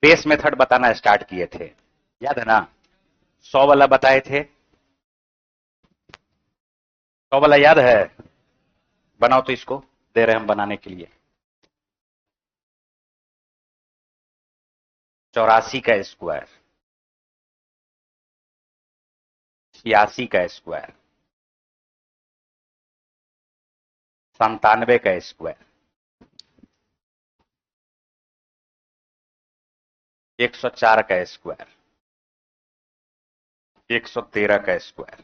Base method बताना start किए थे, याद है ना? 100 वाला बताए थे, 100 वाला याद है? बनाओ तो, इसको दे रहे हैं हम बनाने के लिए। 84 का स्क्वायर, 86 का स्क्वायर, 97 का स्क्वायर, 104 का स्क्वायर, 113 का स्क्वायर,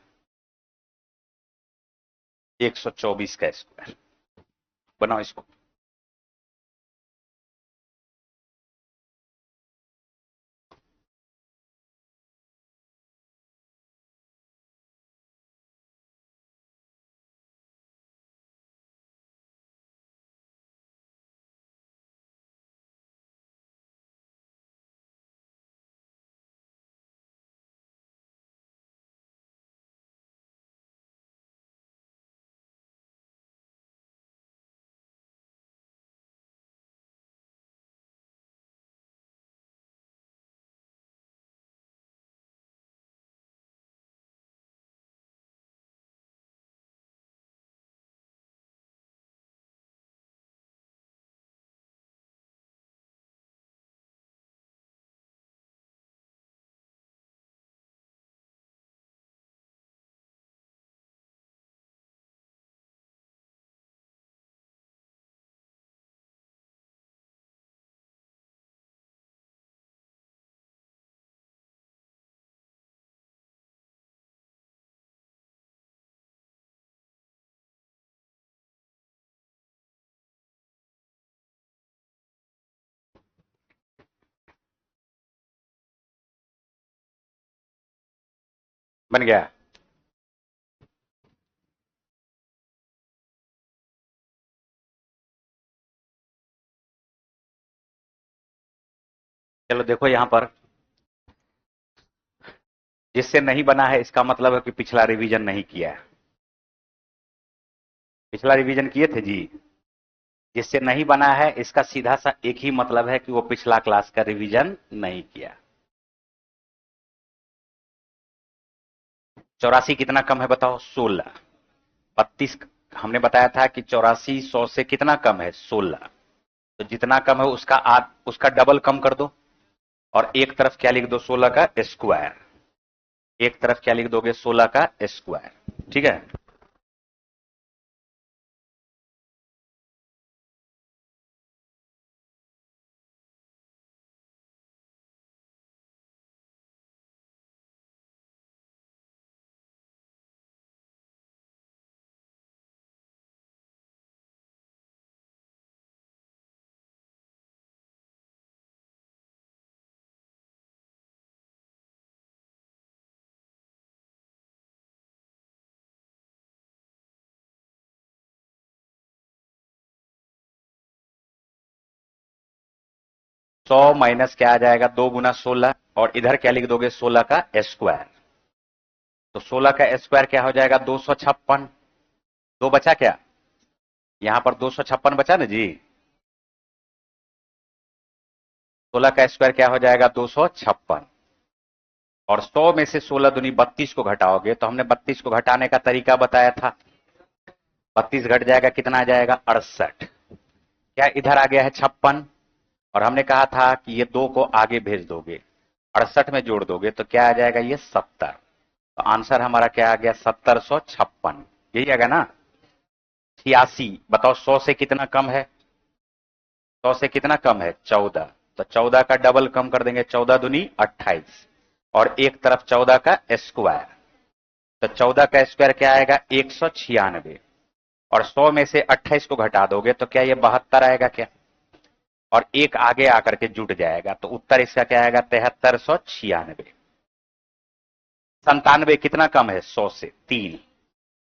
124 का स्क्वायर। बनाओ इसको। बन गया? चलो देखो यहां पर, जिससे नहीं बना है इसका मतलब है कि पिछला रिवीजन नहीं किया है। पिछला रिवीजन किए थे जी? जिससे नहीं बना है इसका सीधा सा एक ही मतलब है कि वो पिछला क्लास का रिवीजन नहीं किया। 84 कितना कम है बताओ? 16। 32 हमने बताया था कि 84 100 से कितना कम है? 16। तो जितना कम है उसका डबल कम कर दो, और एक तरफ क्या लिख दो? 16 का स्क्वायर। एक तरफ क्या लिख दोगे? 16 का स्क्वायर। ठीक है? सौ माइनस क्या आ जाएगा? 2 गुना 16, और इधर क्या लिख दोगे? 16 का स्क्वायर। तो 16 का स्क्वायर क्या हो जाएगा? 256। दो बचा क्या? यहां पर 256 बचा ना जी? 16 का स्क्वायर क्या हो जाएगा? 256। और 100 में से 16 दूनी 32 को घटाओगे, तो हमने 32 को घटाने का तरीका बताया था। 32 घट जाएगा, कितना आ जाएगा? 68। क्या इधर आ गया है 56? और हमने कहा था कि ये 2 को आगे भेज दोगे, 68 में जोड़ दोगे, तो क्या आ जाएगा? ये 70। तो आंसर हमारा क्या आ गया? 1756। यही आएगा ना? 86 बताओ, 100 से कितना कम है? 100 से कितना कम है? 14। तो 14 का डबल कम कर देंगे, 14 दूनी 28, और एक तरफ 14 का स्क्वायर। तो 14 का स्क्वायर क्या आएगा? 196। और 100 में से 28 को घटा दोगे तो क्या ये 72 आएगा क्या? और एक आगे आकर के जुट जाएगा, तो उत्तर इसका क्या आएगा? 7396। 97 कितना कम है 100 से? 3।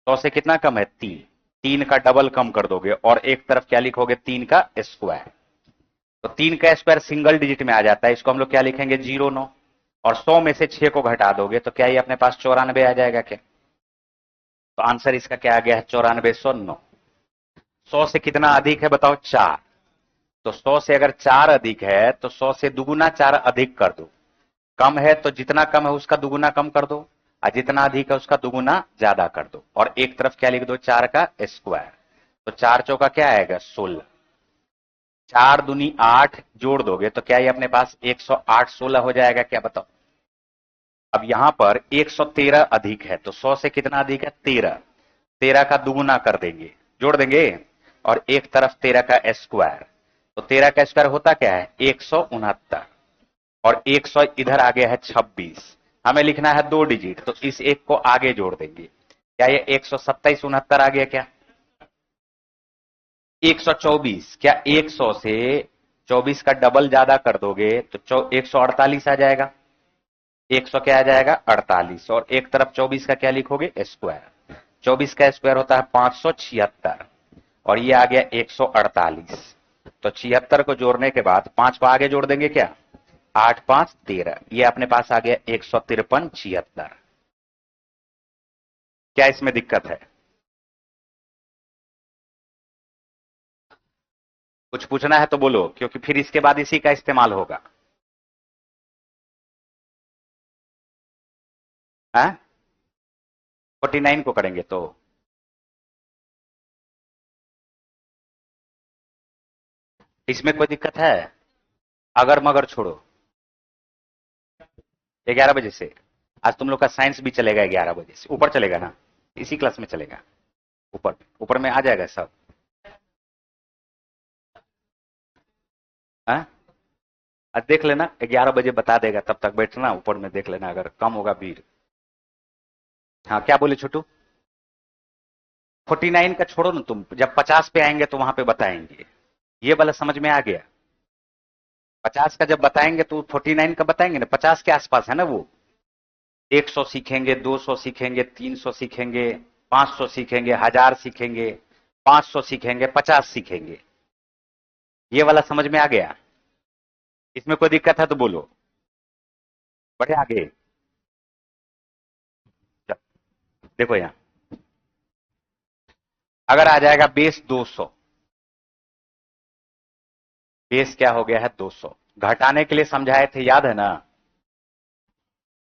100 से कितना कम है? 3। 3 का डबल कम कर दोगे, और एक तरफ क्या लिखोगे? 3 का स्क्वायर। तो 3 का स्क्वायर सिंगल डिजिट में आ जाता है, इसको हम लोग क्या लिखेंगे? 09। और 100 में से 6 को घटा दोगे तो क्या ये अपने पास 94 आ जाएगा क्या? तो आंसर इसका क्या आ गया है? 9409। 100 से कितना अधिक है बताओ? 4। तो 100 से अगर 4 अधिक है तो 100 से दुगुना 4 अधिक कर दो। कम है तो जितना कम है उसका दुगुना कम कर दो, और जितना अधिक है उसका दुगुना ज्यादा कर दो, और एक तरफ क्या लिख दो, 4 का स्क्वायर। तो 4 चौका क्या आएगा, 16। 4 दूनी 8 जोड़ दोगे तो क्या ये अपने पास 108 16 हो जाएगा, क्या बताओ। अब यहां पर 113 अधिक है, तो 100 से कितना अधिक है, 13। 13 का दुगुना कर देंगे, जोड़ देंगे, और एक तरफ 13 का स्क्वायर। तो 13 का स्क्वायर होता क्या है, 169, और 100 इधर आ गया है 26। हमें लिखना है 2 डिजिट, तो इस एक को आगे जोड़ देंगे। क्या ये 127 69 आ गया क्या, 124। क्या 100 से 24 का डबल ज्यादा कर दोगे तो 148 आ जाएगा। 100 क्या आ जाएगा, 48, और एक तरफ 24 का क्या लिखोगे, स्क्वायर। 24 का स्क्वायर होता है 576, और ये आ गया 148। तो 76 को जोड़ने के बाद 5 को आगे जोड़ देंगे, क्या 8 5 13, ये अपने पास आ गया 153 76। क्या इसमें दिक्कत है, कुछ पूछना है तो बोलो, क्योंकि फिर इसके बाद इसी का इस्तेमाल होगा। है 49 को करेंगे तो इसमें कोई दिक्कत है, अगर मगर छोड़ो। 11 बजे से आज तुम लोग का साइंस भी चलेगा, 11 बजे से ऊपर चलेगा ना, इसी क्लास में चलेगा, ऊपर ऊपर में आ जाएगा सब। हाँ आज देख लेना, 11 बजे बता देगा, तब तक बैठना ऊपर में देख लेना, अगर कम होगा भीड़। हाँ क्या बोले छोटू, 49 का छोड़ो ना तुम, जब 50 पे आएंगे तो वहां पे बताएंगे। ये वाला समझ में आ गया, 50 का जब बताएंगे तो 49 का बताएंगे ना, 50 के आसपास है ना वो। 100 सीखेंगे, 200 सीखेंगे, 300 सीखेंगे, 500 सीखेंगे, 1000 सीखेंगे, 500 सीखेंगे, 50 सीखेंगे। ये वाला समझ में आ गया, इसमें कोई दिक्कत है तो बोलो, बढ़े आगे। देखो यहां अगर आ जाएगा बेस 200, बेस क्या हो गया है 200, घटाने के लिए समझाए थे, याद है ना।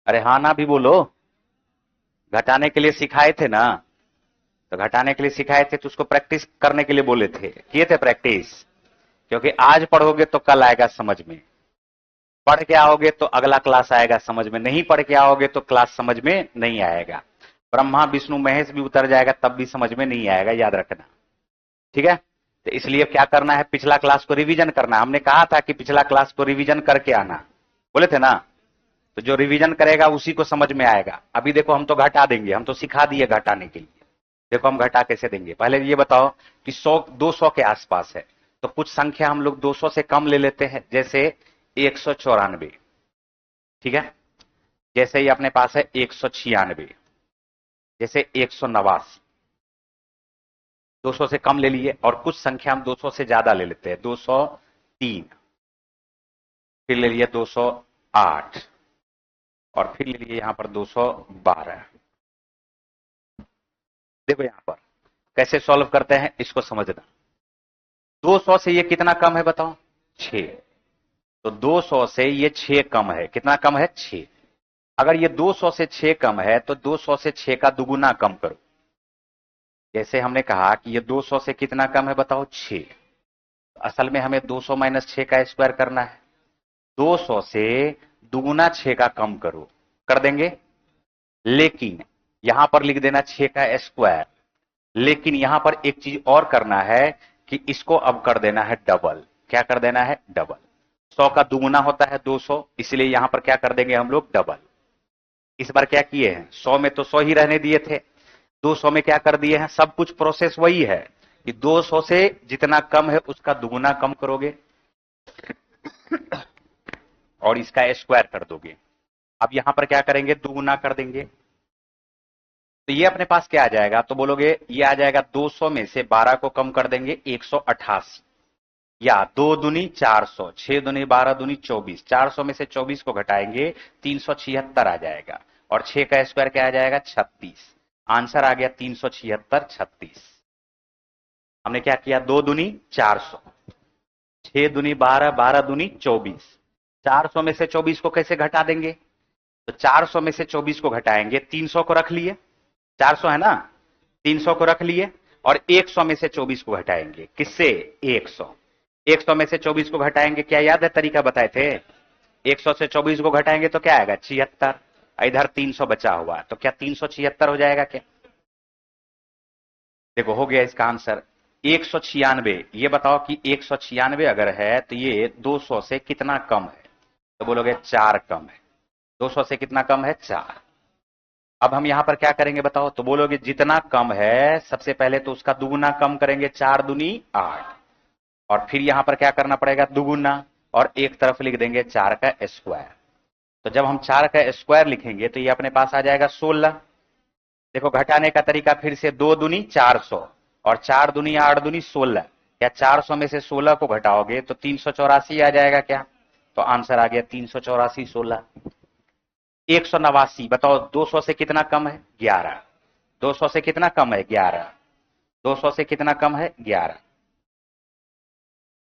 अरे हाँ ना भी बोलो, घटाने के लिए सिखाए थे ना, तो घटाने के लिए सिखाए थे तो उसको प्रैक्टिस करने के लिए बोले थे, किए थे प्रैक्टिस। क्योंकि आज पढ़ोगे तो कल आएगा समझ में, पढ़ के आओगे तो अगला क्लास आएगा समझ में, नहीं पढ़ के आओगे तो क्लास समझ में नहीं आएगा। ब्रह्मा विष्णु महेश भी उतर जाएगा तब भी समझ में नहीं आएगा, याद रखना, ठीक है। तो इसलिए क्या करना है, पिछला क्लास को रिवीजन करना। हमने कहा था कि पिछला क्लास को रिवीजन करके आना, बोले थे ना। तो जो रिवीजन करेगा उसी को समझ में आएगा। अभी देखो हम तो घटा देंगे, हम तो सिखा दिए घटाने के लिए। देखो हम घटा कैसे देंगे, पहले ये बताओ कि 100 200 के आसपास है, तो कुछ संख्या हम लोग 200 से कम ले लेते हैं, जैसे 194, ठीक है। जैसे ही अपने पास है 196, जैसे 189, 200 से कम ले लिए, और कुछ संख्या हम 200 से ज्यादा ले लेते हैं, 203, फिर ले लिए 208, और फिर ले लिए यहां पर 212। देखो यहां पर कैसे सॉल्व करते हैं, इसको समझना। 200 से ये कितना कम है बताओ, 6। तो 200 से ये 6 कम है, कितना कम है, 6। अगर ये 200 से 6 कम है तो 200 से 6 का दुगुना कम करो। जैसे हमने कहा कि ये 200 से कितना कम है बताओ, 6। असल में हमें 200 माइनस 6 का स्क्वायर करना है। 200 से दुगुना 6 का कम करो, कर देंगे। लेकिन यहां पर लिख देना 6 का स्क्वायर। लेकिन यहां पर एक चीज और करना है कि इसको अब कर देना है डबल। क्या कर देना है, डबल। 100 का दुगुना होता है 200, इसलिए यहां पर क्या कर देंगे हम लोग, डबल। इस बार क्या किए हैं, 100 में तो 100 ही रहने दिए थे, 200 में क्या कर दिए हैं, सब कुछ प्रोसेस वही है कि 200 से जितना कम है उसका दुगुना कम करोगे और इसका स्क्वायर कर दोगे। अब यहां पर क्या करेंगे, दुगुना कर देंगे। तो ये अपने पास क्या आ जाएगा, तो बोलोगे ये आ जाएगा 200 में से 12 को कम कर देंगे 188, या 2 दूनी 400, 6 दूनी 12 दूनी 24, 400 में से 24 को घटाएंगे 376 आ जाएगा, और 6 का स्क्वायर क्या आ जाएगा, 36। आंसर आ गया 376 36। हमने क्या किया, 2 दूनी 400, 6 दूनी 12, 12 दूनी 24। 400 में से 24 को कैसे घटा देंगे? तो 400 में से 24 को घटाएंगे, 300 को रख लिए, 400 है ना, 300 को रख लिए, और 100 में से 24 को घटाएंगे, किससे? 100। 100 में से 24 को घटाएंगे, क्या याद है तरीका बताए थे? 100 से 24 को घटाएंगे तो क्या आएगा? 76। इधर 300 बचा हुआ, तो क्या 376 हो जाएगा क्या? देखो हो गया इसका आंसर 196। ये बताओ कि 196 अगर है तो ये 200 से कितना कम है? तो बोलोगे 4 कम है। 200 से कितना कम है? 4। अब हम यहां पर क्या करेंगे बताओ? तो बोलोगे जितना कम है सबसे पहले तो उसका दुगुना कम करेंगे, 4 दूनी 8, और फिर यहां पर क्या करना पड़ेगा? दुगुना, और एक तरफ लिख देंगे 4 का स्क्वायर। तो जब हम 4 का स्क्वायर लिखेंगे तो ये अपने पास आ जाएगा 16। देखो घटाने का तरीका फिर से, 2 दूनी 400 और 4 दूनी 8 दूनी 16। क्या 400 में से 16 को घटाओगे तो 384 आ जाएगा क्या? तो आंसर आ गया 384, 16। 189 बताओ 200 से कितना कम है? 11। 200 से कितना कम है? 11। 200 से कितना कम है? 11।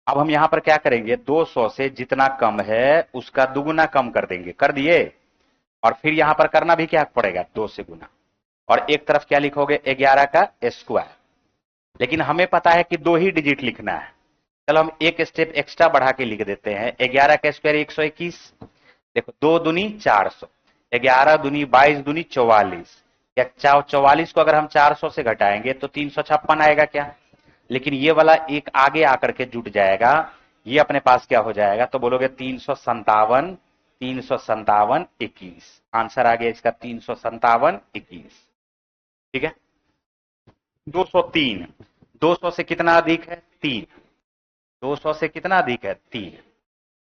अब हम यहां पर क्या करेंगे? 200 से जितना कम है उसका दुगुना कम कर देंगे, कर दिए, और फिर यहां पर करना भी क्या पड़ेगा? 2 से गुना, और एक तरफ क्या लिखोगे? 11 का स्क्वायर। लेकिन हमें पता है कि 2 ही डिजिट लिखना है, चलो हम एक स्टेप एक्स्ट्रा बढ़ा के लिख देते हैं। 11 का स्क्वायर 121। देखो 2 दूनी 400, 11 दूनी 22 दूनी 44। या 44 को अगर हम 400 से घटाएंगे तो 356 आएगा क्या? लेकिन ये वाला एक आगे आकर के जुट जाएगा, ये अपने पास क्या हो जाएगा? तो बोलोगे 357, 357 21। आंसर आ गया इसका 357 21। ठीक है। 203, 200 से कितना अधिक है? 3। 200 से कितना अधिक है? 3।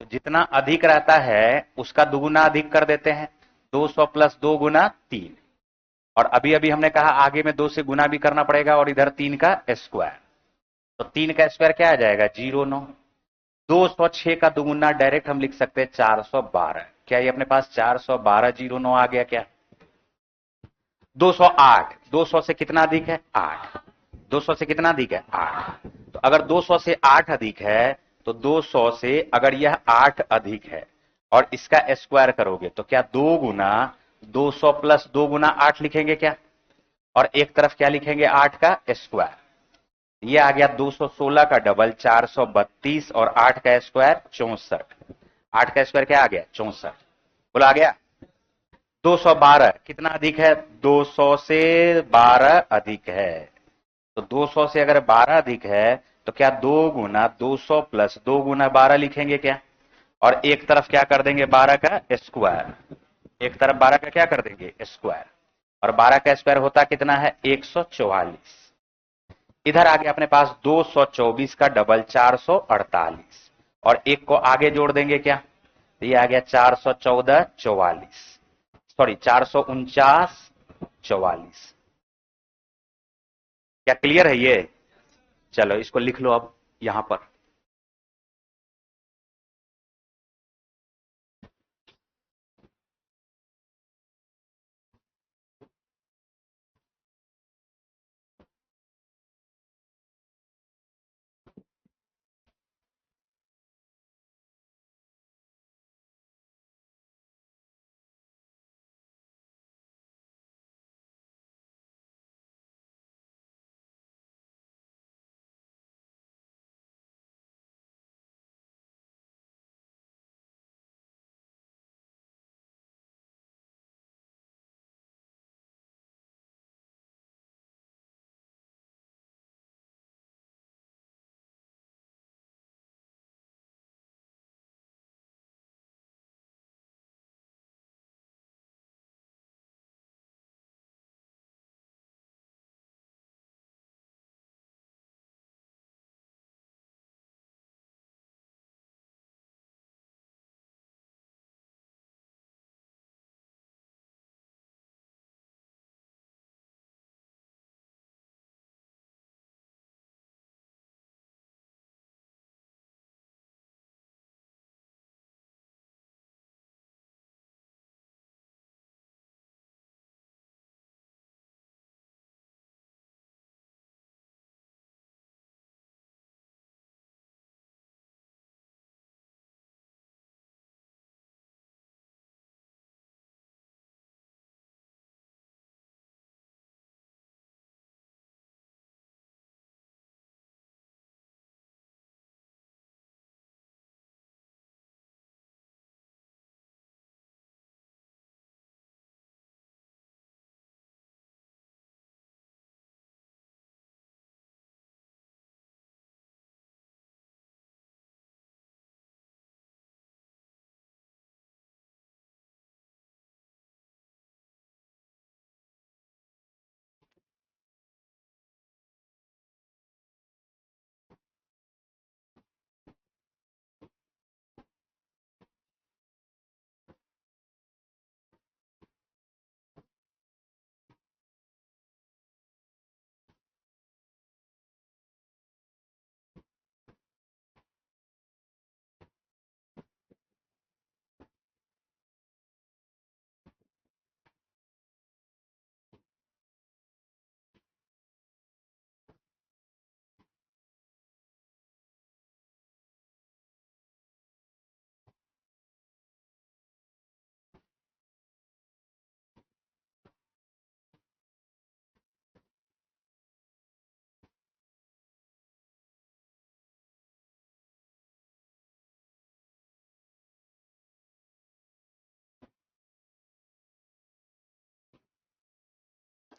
तो जितना अधिक रहता है उसका दुगुना अधिक कर देते हैं, 200 प्लस 2 गुना 3। और अभी अभी हमने कहा आगे में 2 से गुना भी करना पड़ेगा, और इधर 3 का स्क्वायर। तो 3 का स्क्वायर क्या आ जाएगा? 09। 206 का दुगुना डायरेक्ट हम लिख सकते हैं 412। क्या ये अपने पास 412 09 आ गया क्या? 208, 200 से कितना अधिक है? 8। 200 से कितना अधिक है? 8। तो अगर 200 से 8 अधिक है तो 200 से अगर यह 8 अधिक है और इसका स्क्वायर करोगे तो क्या 2 गुना 200 प्लस 2 गुना 8 लिखेंगे क्या? और एक तरफ क्या लिखेंगे? 8 का स्क्वायर। ये आ गया 216 का डबल 432, और 8 का स्क्वायर 64। 8 का स्क्वायर क्या आ गया? 64। बोला आ गया। 212 कितना अधिक है? 200 से 12 अधिक है। तो 200 से अगर 12 अधिक है तो क्या 2 गुना 200 प्लस 2 गुना 12 लिखेंगे क्या? और एक तरफ क्या कर देंगे? 12 का स्क्वायर। एक तरफ 12 का क्या कर देंगे? स्क्वायर। और 12 का स्क्वायर होता कितना है? 144। इधर आ गया अपने पास 224 का डबल 448, और एक को आगे जोड़ देंगे क्या? तो ये आ गया 414 44, सॉरी 449 44। क्या क्लियर है ये? चलो इसको लिख लो अब यहां पर।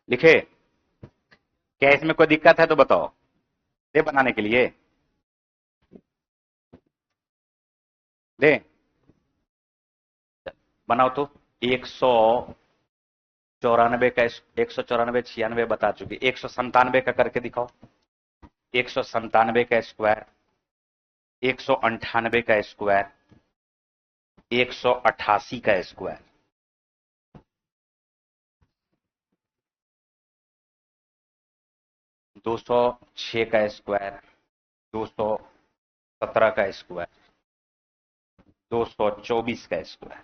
लिखे? क्या इसमें कोई दिक्कत है तो बताओ, दे बनाने के लिए दे, बनाओ तो। 194 का, 194 96 बता चुकी, 197 का करके दिखाओ। 197 का स्क्वायर, 198 का स्क्वायर, 188 का स्क्वायर, 206 का स्क्वायर, 217 का स्क्वायर, 224 का स्क्वायर।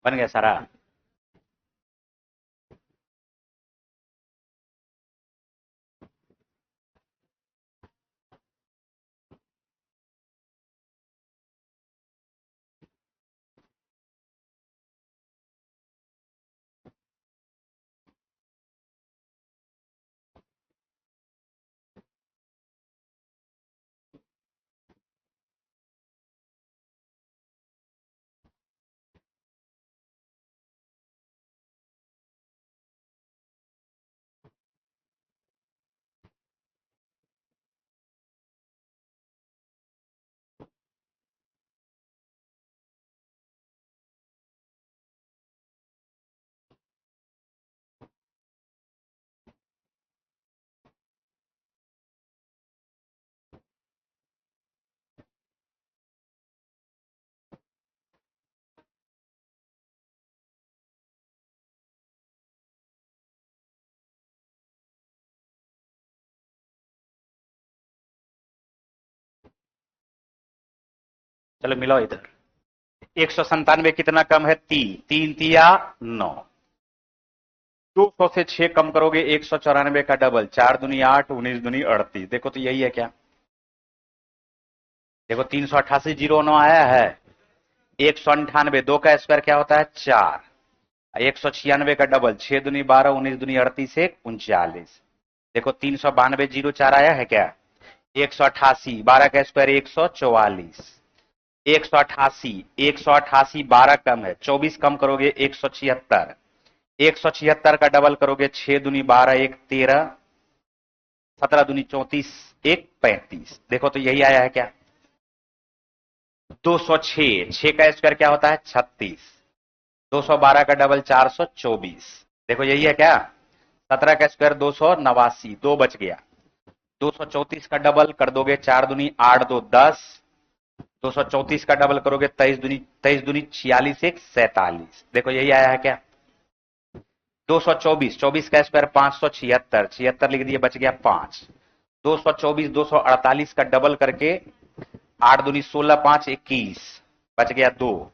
बन गया सारा? चलो मिलाओ इधर। 197 कितना कम है? 3, 3 तिया 9। 200 से 6 कम करोगे, 194 का डबल, 4 दूनी 8, 19 दूनी 38। देखो तो यही है क्या? देखो 388 जीरो 9 आया है। 198, 2 का स्क्वायर क्या होता है? 4। 196 का डबल, 6 दूनी 12, 19 दूनी 38, 39। देखो 392 जीरो 4 आया है क्या? 188, 12 का स्क्वायर 144। 188, 188 12 कम है, 24 कम करोगे 176। 176 का डबल करोगे, 6 दूनी 12, 1 13, 17 दूनी 34, 1 35। देखो तो यही आया है क्या? 206, 6 का स्क्वायर क्या होता है? 36। 212 का डबल 424। देखो यही है क्या? 17 का स्क्वायर 289, 2 बच गया। 234 का डबल कर दोगे, 4 दूनी 8, 2 10। 234 का डबल करोगे, 23 दूनी 46, 1 47। देखो यही आया है क्या? 224, 24 का स्क्वायर 576, 76 लिख दिए, बच गया 5। 224, 248 का डबल करके, 8 दूनी 16, 5 21, बच गया 2।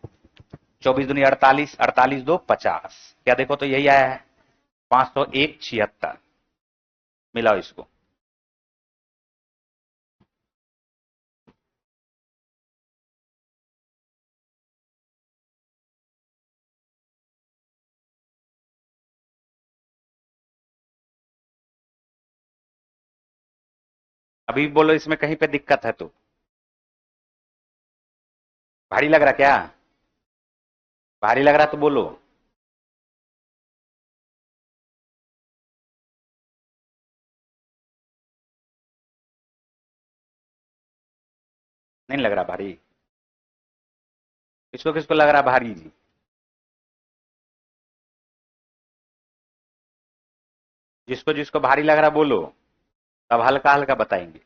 24 दूनी 48, 48 2 50। क्या देखो तो यही आया है? 501 76। मिलाओ इसको। अभी बोलो इसमें कहीं पे दिक्कत है तो? भारी लग रहा क्या? भारी लग रहा तो बोलो। नहीं लग रहा भारी? किसको किसको लग रहा भारी जी? जिसको जिसको भारी लग रहा बोलो, तब हल्का हल्का बताएंगे।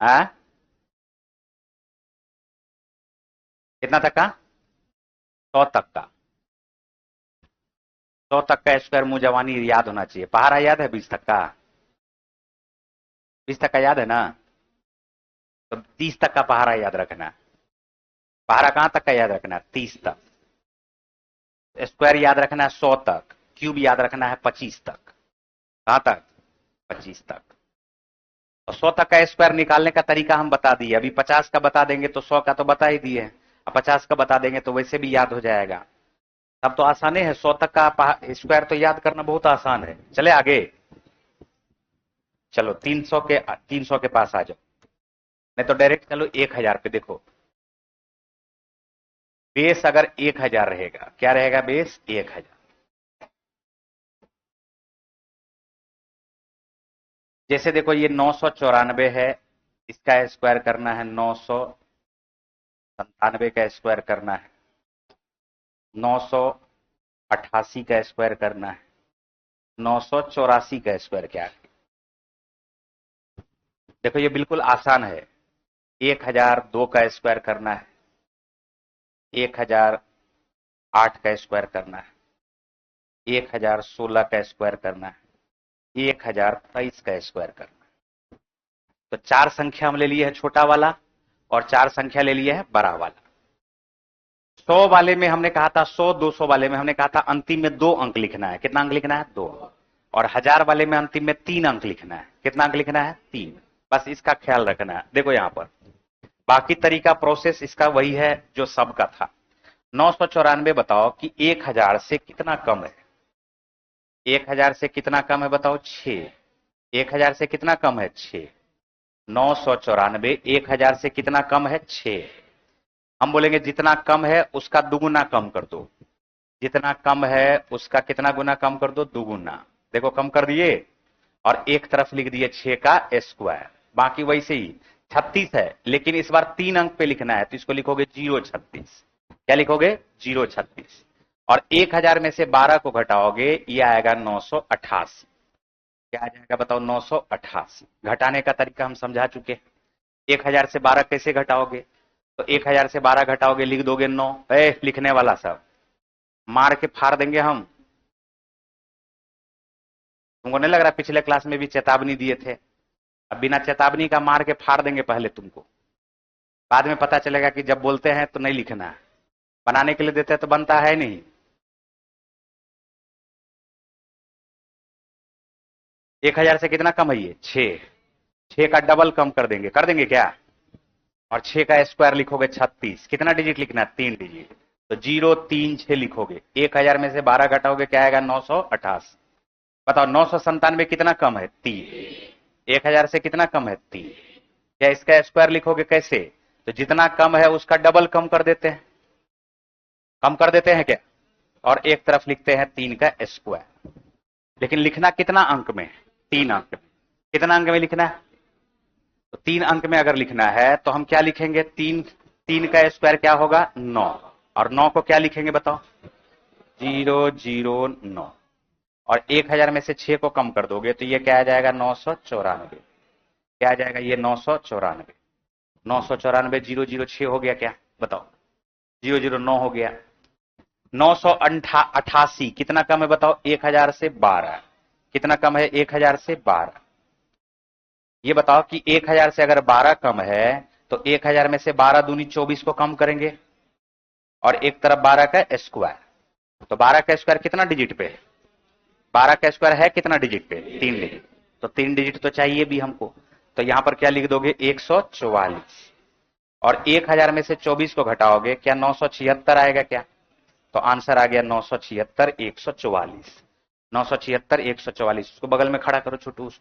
हाँ, कितना तक का? 100 तक का। 100 तक का स्क्वायर मुंह जवानी याद होना चाहिए। पहाड़ा याद है 20 तक का? 20 तक का याद है ना? तो 30 तक का पहाड़ा याद रखना है। पहाड़ा कहां तक का याद रखना है? 30 तक। स्क्वायर याद रखना है 100 तक। क्यूब याद रखना है 25 तक। कहां तक? 25 तक। और 100 तक का स्क्वायर निकालने का तरीका हम बता दिए। अभी 50 का बता देंगे तो 100 का तो बता ही दिए। अब 50 का बता देंगे तो वैसे भी याद हो जाएगा। अब तो आसान है। 100 तक का स्क्वायर तो याद करना बहुत आसान है। चले आगे। चलो 300 के पास आ जाओ। नहीं तो डायरेक्ट चलो 1000 पे। देखो बेस अगर 1000 रहेगा, क्या रहेगा? बेस 1000। जैसे देखो ये 994 है, इसका स्क्वायर करना है 997 का स्क्वायर करना है, 988 का स्क्वायर करना है, 984 का स्क्वायर क्या है? देखो ये बिल्कुल आसान है। 1002 का स्क्वायर करना है, 1008 का स्क्वायर करना है, 1016 का स्क्वायर करना है, 1023 का स्क्वायर करना है। तो 4 संख्या हम ले लिए है छोटा वाला, और 4 संख्या ले लिया है बड़ा वाला। 100 वाले में हमने कहा था, 100-200 वाले में हमने कहा था अंतिम में 2 अंक लिखना है। कितना अंक लिखना है? 2। और 1000 वाले में अंतिम में 3 अंक लिखना है। कितना अंक लिखना है? 3। बस इसका ख्याल रखना है। देखो यहां पर बाकी तरीका प्रोसेस इसका वही है जो सबका था। 994 बताओ कि 1000 से कितना कम है? 1000 से कितना कम है बताओ? 6। 1000 से कितना कम है? 6। 994 1000 से कितना कम है? 6। हम बोलेंगे जितना कम है उसका दुगुना कम कर दो। जितना कम है उसका कितना गुना कम कर दो? दुगुना। देखो कम कर दिए, और एक तरफ लिख दिए 6 का स्क्वायर। बाकी वैसे ही 36 है, लेकिन इस बार 3 अंक पे लिखना है तो इसको लिखोगे 036। क्या लिखोगे? 036। और 1000 में से 12 को घटाओगे, ये आएगा 988। क्या आ जाएगा बताओ? 988। घटाने का तरीका हम समझा चुके। 1000 से 12 कैसे घटाओगे? तो 1000 से 12 घटाओगे, लिख दोगे 9। लिखने वाला सब मार के फाड़ देंगे हम। तुमको नहीं लग रहा पिछले क्लास में भी चेतावनी दिए थे? अब बिना चेतावनी का मार के फाड़ देंगे पहले तुमको। बाद में पता चलेगा कि जब बोलते हैं तो नहीं लिखना है, बनाने के लिए देते हैं तो बनता है नहीं। 1000 से कितना कम है? ये 6। 6 का डबल कम कर देंगे क्या? और 6 का स्क्वायर लिखोगे 36। कितना डिजिट लिखना है? 3 डिजिट। तो 036 लिखोगे। 1000 में से 12 घटाओगे, क्या आएगा? 988। बताओ 997 कितना कम है? 3। 1000 से कितना कम है? 3। क्या इसका स्क्वायर लिखोगे कैसे? तो जितना कम है उसका डबल कम कर देते हैं। कम कर देते हैं क्या? और एक तरफ लिखते हैं 3 का स्क्वायर। लेकिन लिखना कितना अंक में? 3 अंक में। कितना अंक में लिखना है? तो 3 अंक में अगर लिखना है तो हम क्या लिखेंगे? 3 का स्क्वायर क्या होगा? 9। और 9 को क्या लिखेंगे बताओ? 009। और 1000 में से 6 को कम कर दोगे तो ये क्या आ जाएगा? 994। क्या आ जाएगा? ये 994। 994 006 हो गया क्या? बताओ। 009 हो गया। 988 कितना कम है बताओ? 1000 से 12। कितना कम है? 1000 से 12। ये बताओ कि 1000 से अगर 12 कम है तो 1000 में से 12 दूनी 24 को कम करेंगे, और एक तरफ 12 का स्क्वायर। तो 12 का स्क्वायर कितना डिजिट पे है? 12 का स्क्वायर है कितना डिजिट पे? 3 डिजिट। तो 3 डिजिट तो चाहिए भी हमको। तो यहां पर क्या लिख दोगे? 144। और 1000 में से 24 को घटाओगे, क्या 976 आएगा क्या? तो आंसर आ गया 976 144। 976 144। उसको बगल में खड़ा करो छोटू।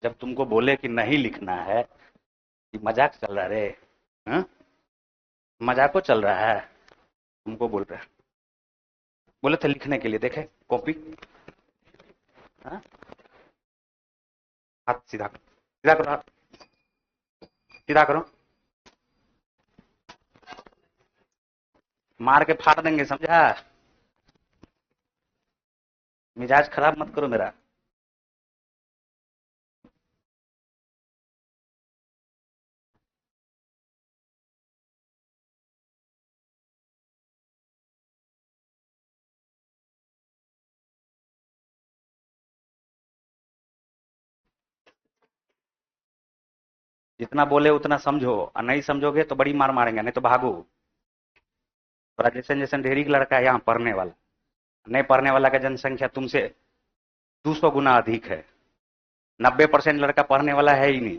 जब तुमको बोले कि नहीं लिखना है, ये मजाक चल रहा रे? हाँ? मजाको चल रहा है? तुमको बोल रहा है। बोले थे लिखने के लिए, देखे कॉपी। हाँ? हाथ सीधा करो, सीधा करो, हाथ सीधा करो, मार के फाड़ देंगे, समझा? मिजाज खराब मत करो मेरा। जितना बोले उतना समझो, और नहीं समझोगे तो बड़ी मार मारेंगे, नहीं तो भागो। राजेशन जैसन ढेरी लड़का है यहाँ पढ़ने वाला, नहीं पढ़ने वाला का जनसंख्या तुमसे 200 गुना अधिक है। 90% लड़का पढ़ने वाला है ही नहीं,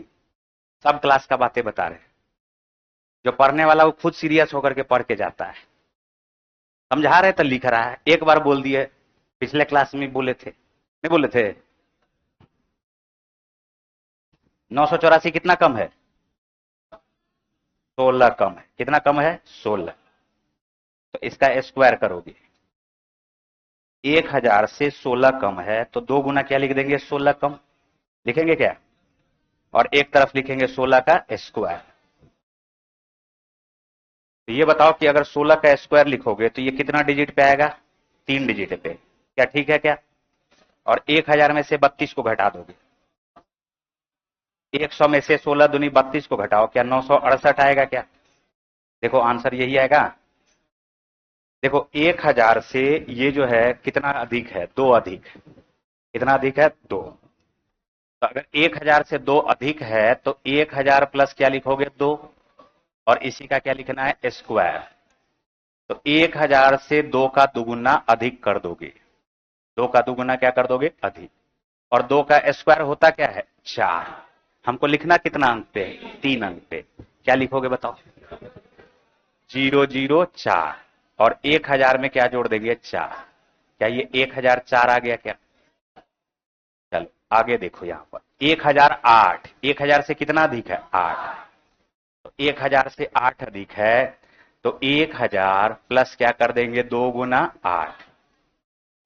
सब क्लास का बातें बता रहे। जो पढ़ने वाला वो खुद सीरियस होकर के पढ़ के जाता है, समझा रहे तो लिख रहा है। एक बार बोल दिए, पिछले क्लास में बोले थे, नहीं बोले थे? 984 कितना कम है? 16 कम है। कितना कम है? 16। तो इसका स्क्वायर करोगे, 1000 से 16 कम है तो 2 गुना क्या लिख देंगे? 16 कम लिखेंगे क्या? और एक तरफ लिखेंगे 16 का स्क्वायर। तो ये बताओ कि अगर 16 का स्क्वायर लिखोगे तो ये कितना डिजिट पे आएगा? 3 डिजिट पे। क्या ठीक है क्या? और 1000 में से 32 को घटा दोगे, 100 में से 16 दूनी 32 को घटाओ, क्या 968 आएगा क्या? देखो आंसर यही आएगा। देखो 1000 से ये जो है कितना अधिक है? 2 अधिक। कितना अधिक है? 2। तो अगर 1000 से 2 अधिक है तो 1000 प्लस क्या लिखोगे? 2। और इसी का क्या लिखना है? स्क्वायर। तो 1000 से 2 का दुगुना अधिक कर दोगे, 2 का दुगुना क्या कर दोगे? अधिक। और 2 का स्क्वायर होता क्या है? 4। हमको लिखना कितना अंक पे? 3 अंक पे। क्या लिखोगे बताओ? 004। और 1000 में क्या जोड़ देंगे? 4। क्या ये 1004 आ गया क्या? चलो आगे देखो, यहां पर 1008। 1000 से कितना अधिक है? 8। तो 1000 से 8 अधिक है तो 1000 प्लस क्या कर देंगे? 2 गुना 8।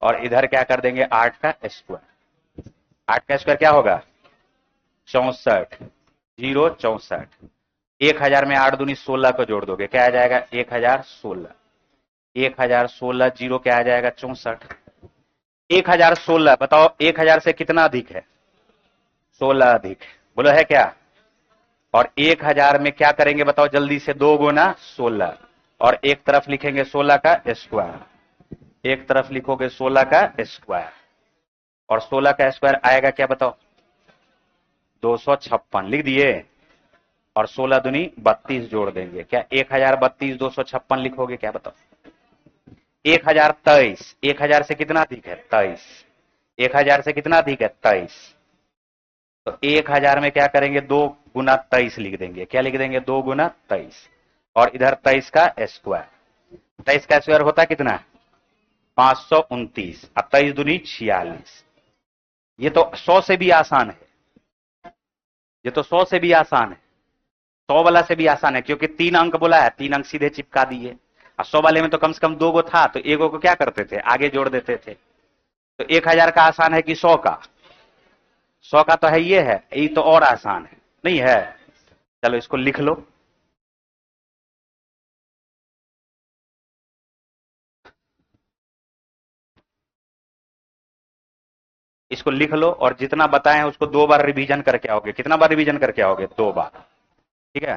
और इधर क्या कर देंगे? 8 का स्क्वायर। 8 का स्क्वायर क्या होगा? 64। 064। 1000 में 8 दूनी 16 को जोड़ दोगे, क्या आ जाएगा? 1016। 1016 जीरो क्या आ जाएगा? 64। 1016 बताओ 1000 से कितना अधिक है? 16 अधिक। बोलो है क्या? और 1000 में क्या करेंगे बताओ जल्दी से? 2 गुना 16। और एक तरफ लिखेंगे 16 का स्क्वायर, एक तरफ लिखोगे 16 का स्क्वायर। और 16 का स्क्वायर आएगा क्या बताओ? 256 लिख दिए। और 16 दुनी 32 जोड़ देंगे, क्या 1032 256 लिखोगे क्या बताओ? 1023। 1000 से कितना अधिक है? 23। 1000 से कितना अधिक है? 23। तो 1000 में क्या करेंगे? 2 गुना 23 लिख देंगे, क्या लिख देंगे? 2 गुना 23। और इधर 23 का स्क्वायर। 23 का स्क्वायर होता है कितना? 529। अब 23 दूनी 46। ये तो 100 से भी आसान है, ये तो 100 से भी आसान है, 100 वाला से भी आसान है, क्योंकि 3 अंक बोला है, 3 अंक सीधे चिपका दिए। और 100 वाले में तो कम से कम 2 गो था, तो एगो को क्या करते थे? आगे जोड़ देते थे। तो 1000 का आसान है कि 100 का? 100 का तो है, ये है, ये तो और आसान है, नहीं है? चलो इसको लिख लो। इसको लिख लो और जितना बताए उसको 2 बार रिवीजन करके आओगे। कितना बार रिवीजन करके आओगे? 2 बार। ठीक है?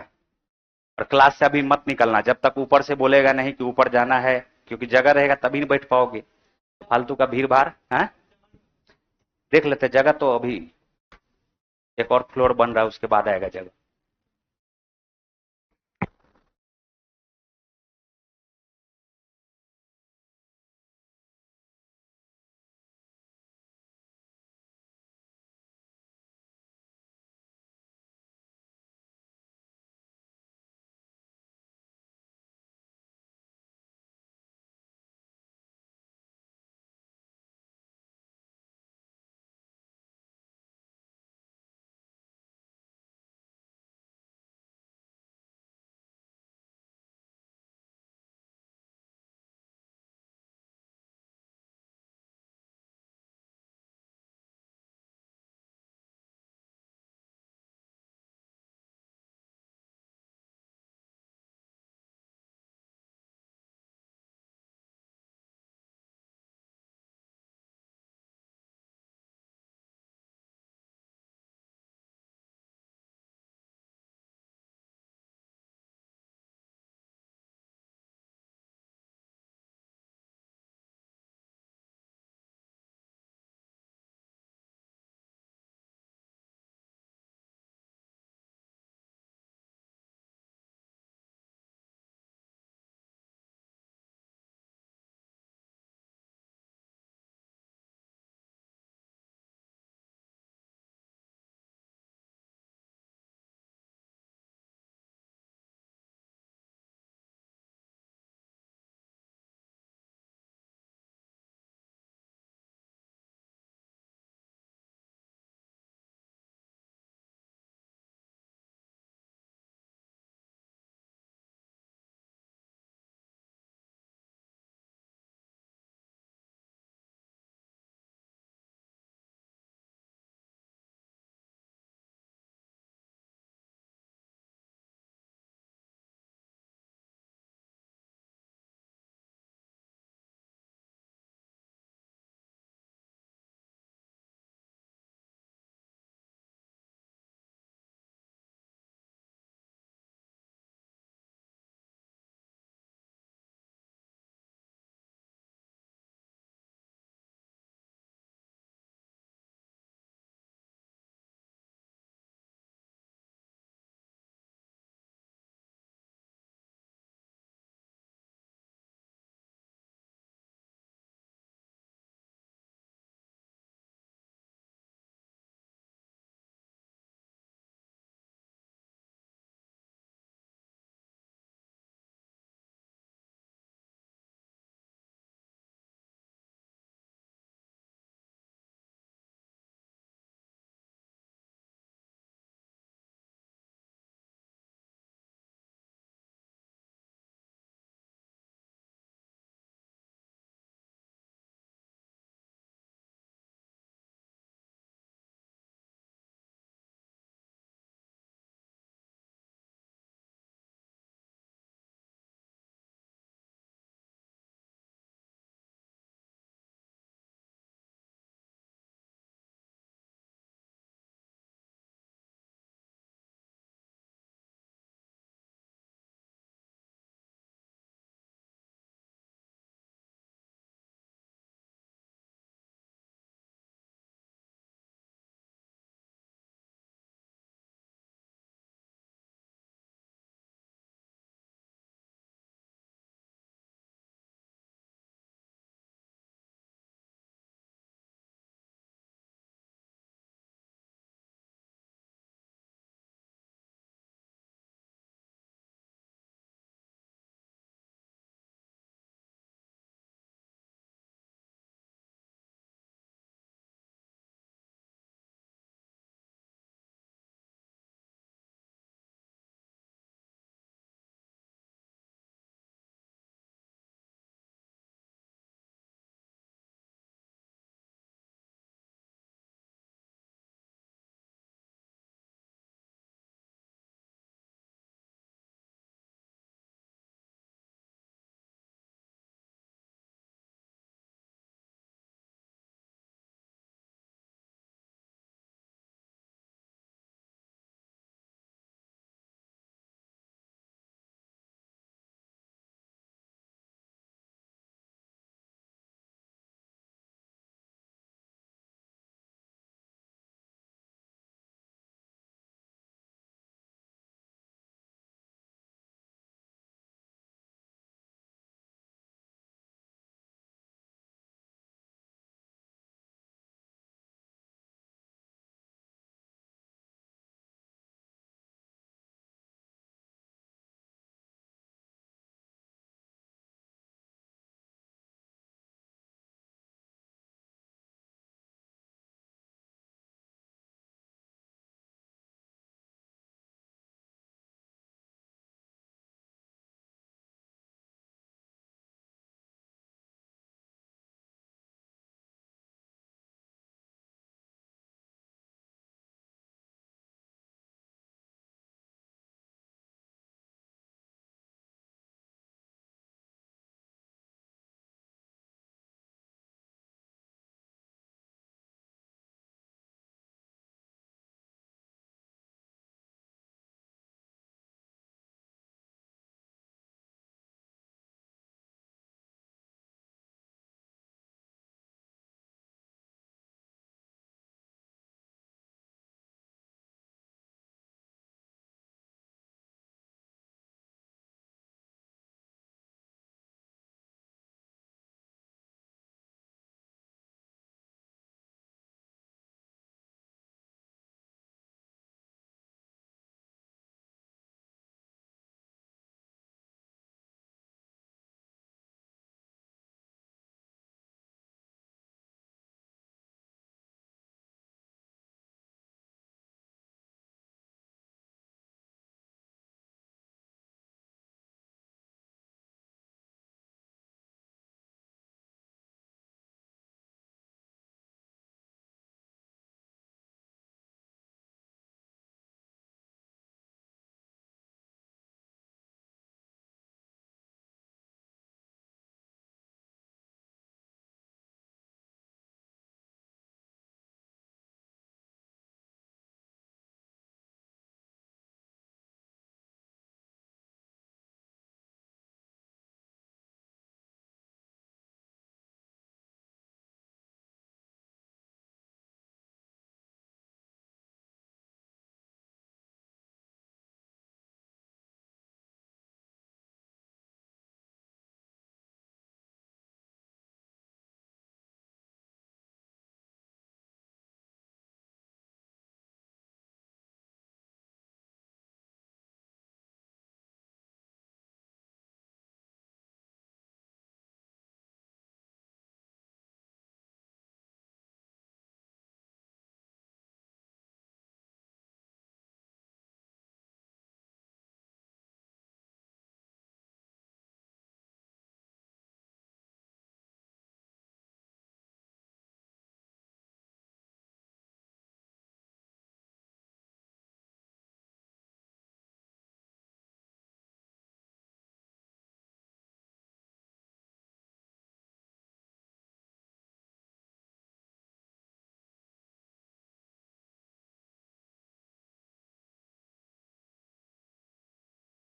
और क्लास से अभी मत निकलना जब तक ऊपर से बोलेगा नहीं कि ऊपर जाना है, क्योंकि जगह रहेगा तभी नहीं बैठ पाओगे। फालतू का भीड़ भाड़ है। देख लेते जगह, तो अभी एक और फ्लोर बन रहा है, उसके बाद आएगा जगह।